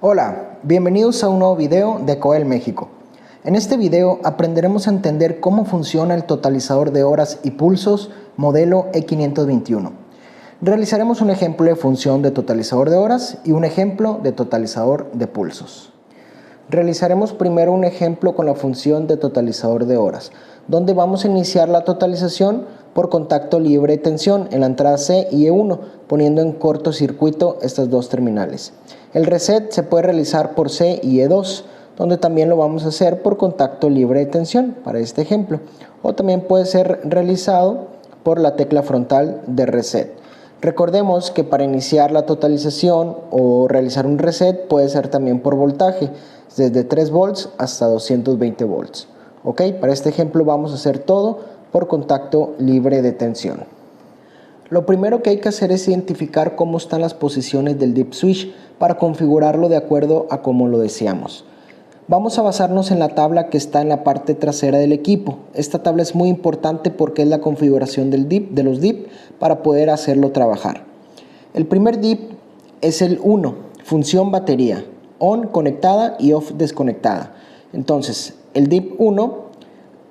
Hola, bienvenidos a un nuevo video de Coel México. En este video aprenderemos a entender cómo funciona el totalizador de horas y pulsos modelo E521. Realizaremos un ejemplo de función de totalizador de horas y un ejemplo de totalizador de pulsos. Realizaremos primero un ejemplo con la función de totalizador de horas, donde vamos a iniciar la totalización por contacto libre de tensión en la entrada C y E1, poniendo en cortocircuito estas dos terminales. El reset se puede realizar por C y E2, donde también lo vamos a hacer por contacto libre de tensión para este ejemplo, o también puede ser realizado por la tecla frontal de reset. Recordemos que para iniciar la totalización o realizar un reset puede ser también por voltaje, desde 3 volts hasta 220 volts. ¿Ok? Para este ejemplo vamos a hacer todo por contacto libre de tensión. Lo primero que hay que hacer es identificar cómo están las posiciones del dip switch para configurarlo de acuerdo a cómo lo deseamos. Vamos a basarnos en la tabla que está en la parte trasera del equipo. Esta tabla es muy importante porque es la configuración del dip, de los dip para poder hacerlo trabajar. El primer dip es el 1, función batería, on conectada y off desconectada. Entonces, el dip 1,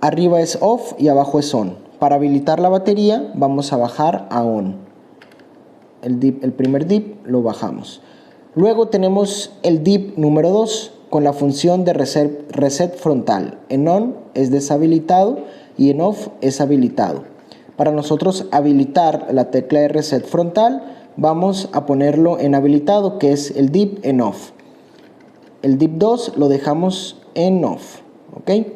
arriba es off y abajo es on. Para habilitar la batería vamos a bajar a on. El primer dip lo bajamos. Luego tenemos el dip número 2 con la función de reset frontal. En on es deshabilitado y en off es habilitado. Para nosotros habilitar la tecla de reset frontal vamos a ponerlo en habilitado, que es el dip en off. El dip 2 lo dejamos en off. ¿Ok?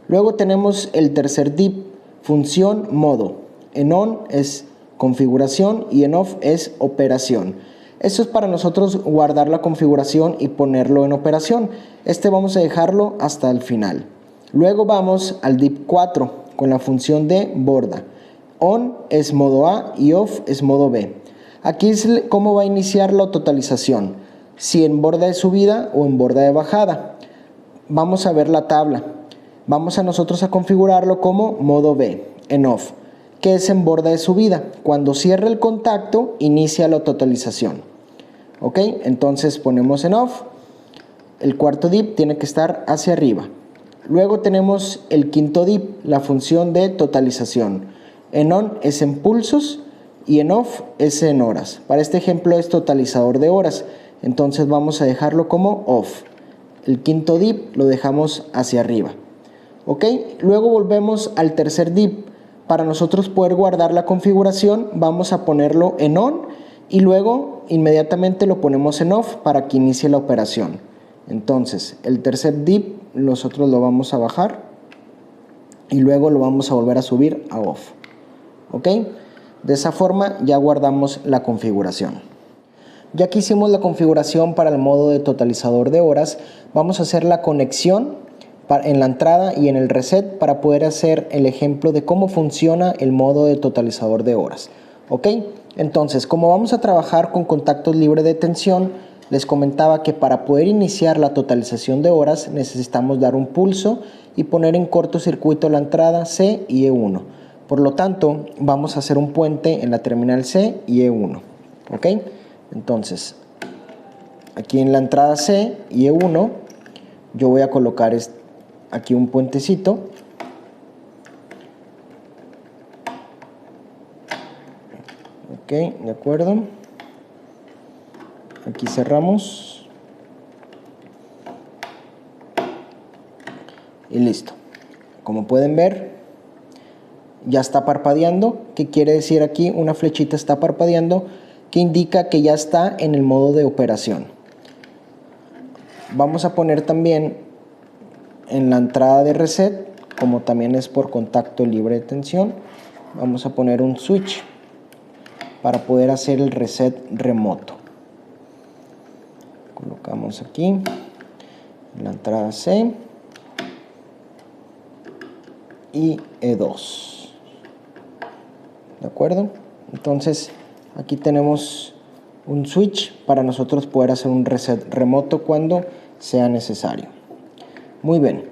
Luego tenemos el tercer dip, función modo. En on es configuración y en off es operación. Esto es para nosotros guardar la configuración y ponerlo en operación. Este vamos a dejarlo hasta el final. Luego vamos al dip 4 con la función de borda. On es modo A y off es modo B. Aquí es cómo va a iniciar la totalización, si en borda de subida o en borda de bajada. Vamos a ver la tabla. Vamos a nosotros a configurarlo como modo B, en off, que es en borda de subida. Cuando cierre el contacto, inicia la totalización. ¿Ok? Entonces ponemos en off. El cuarto dip tiene que estar hacia arriba. Luego tenemos el quinto dip, la función de totalización. En on es en pulsos y en off es en horas. Para este ejemplo es totalizador de horas. Entonces vamos a dejarlo como off. El quinto dip lo dejamos hacia arriba. ¿Ok? Luego volvemos al tercer dip. Para nosotros poder guardar la configuración vamos a ponerlo en on y luego inmediatamente lo ponemos en off para que inicie la operación. Entonces el tercer dip nosotros lo vamos a bajar y luego lo vamos a volver a subir a off. ¿Ok? De esa forma ya guardamos la configuración. Ya que hicimos la configuración para el modo de totalizador de horas, vamos a hacer la conexión en la entrada y en el reset para poder hacer el ejemplo de cómo funciona el modo de totalizador de horas. ¿Ok? Entonces, como vamos a trabajar con contactos libres de tensión, les comentaba que para poder iniciar la totalización de horas necesitamos dar un pulso y poner en cortocircuito la entrada C y E1. Por lo tanto, vamos a hacer un puente en la terminal C y E1. ¿Ok? Entonces, aquí en la entrada C y E1, yo voy a colocar aquí un puentecito. Ok, de acuerdo. Aquí cerramos. Y listo. Como pueden ver, ya está parpadeando. ¿Qué quiere decir aquí? Una flechita está parpadeando que indica que ya está en el modo de operación. Vamos a poner también en la entrada de reset, como también es por contacto libre de tensión, vamos a poner un switch para poder hacer el reset remoto. Colocamos aquí en la entrada C y E2. ¿De acuerdo? Entonces aquí tenemos un switch para nosotros poder hacer un reset remoto cuando sea necesario. Muy bien.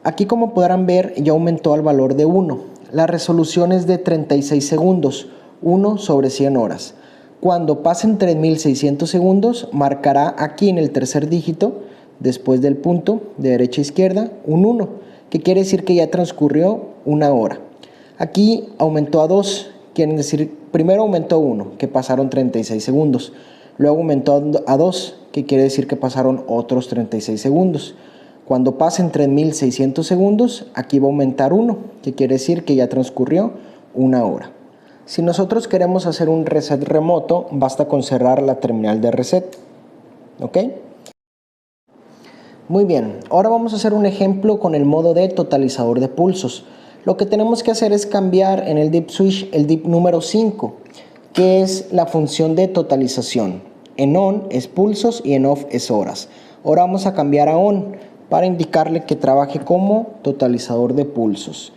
Aquí, como podrán ver, ya aumentó al valor de 1. La resolución es de 36 segundos, 1 sobre 100 horas. Cuando pasen 3600 segundos, marcará aquí en el tercer dígito, después del punto de derecha a izquierda, un 1, que quiere decir que ya transcurrió una hora. Aquí aumentó a 2, quiere decir, primero aumentó 1, que pasaron 36 segundos. Luego aumentó a 2, que quiere decir que pasaron otros 36 segundos. Cuando pasen 3600 segundos, aquí va a aumentar 1, que quiere decir que ya transcurrió una hora. Si nosotros queremos hacer un reset remoto, basta con cerrar la terminal de reset. ¿Ok? Muy bien, ahora vamos a hacer un ejemplo con el modo de totalizador de pulsos. Lo que tenemos que hacer es cambiar en el dip switch el dip número 5, que es la función de totalización. En on es pulsos y en off es horas. Ahora vamos a cambiar a on para indicarle que trabaje como totalizador de pulsos.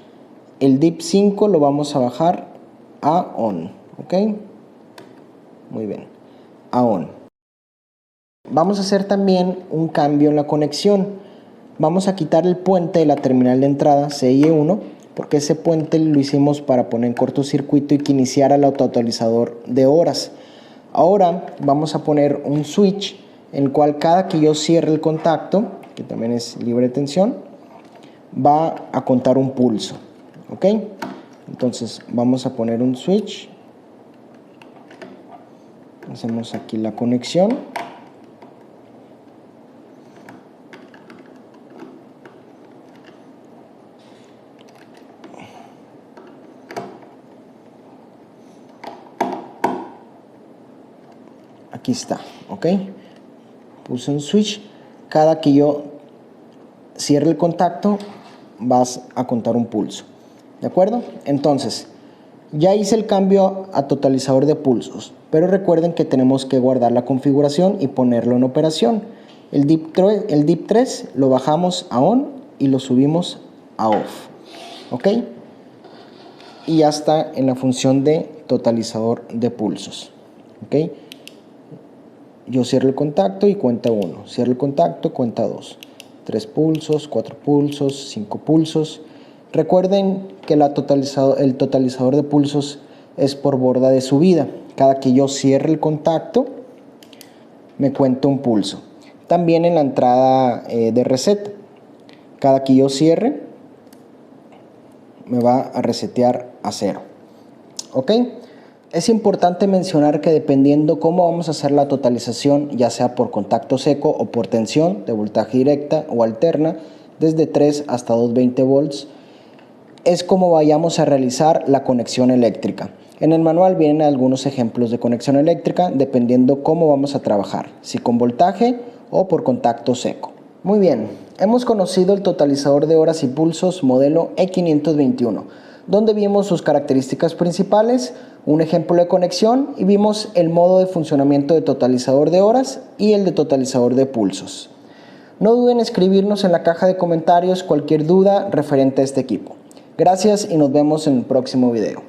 El dip 5 lo vamos a bajar a on, ¿ok? Muy bien, a on. Vamos a hacer también un cambio en la conexión. Vamos a quitar el puente de la terminal de entrada CIE1, porque ese puente lo hicimos para poner en cortocircuito y que iniciara el totalizador de horas. Ahora vamos a poner un switch en el cual cada que yo cierre el contacto, que también es libre de tensión, va a contar un pulso, ¿ok? Entonces vamos a poner un switch, hacemos aquí la conexión, aquí está, ¿ok? Puse un switch, cada que yo cierre el contacto vas a contar un pulso, ¿de acuerdo? Entonces ya hice el cambio a totalizador de pulsos, pero recuerden que tenemos que guardar la configuración y ponerlo en operación. El dip 3 lo bajamos a on y lo subimos a off, ¿ok? Y ya está en la función de totalizador de pulsos, ¿ok? Yo cierro el contacto y cuenta 1, cierro el contacto, cuenta 2, 3 pulsos, 4 pulsos, 5 pulsos. Recuerden que el totalizador de pulsos es por borda de subida. Cada que yo cierre el contacto, me cuenta un pulso. También en la entrada de reset, cada que yo cierre, me va a resetear a 0. ¿Ok? Es importante mencionar que dependiendo cómo vamos a hacer la totalización, ya sea por contacto seco o por tensión de voltaje directa o alterna, desde 3 hasta 220 volts, es como vayamos a realizar la conexión eléctrica. En el manual vienen algunos ejemplos de conexión eléctrica dependiendo cómo vamos a trabajar, si con voltaje o por contacto seco. Muy bien, hemos conocido el totalizador de horas y pulsos modelo E521, donde vimos sus características principales, un ejemplo de conexión y vimos el modo de funcionamiento de totalizador de horas y el de totalizador de pulsos. No duden en escribirnos en la caja de comentarios cualquier duda referente a este equipo. Gracias y nos vemos en el próximo video.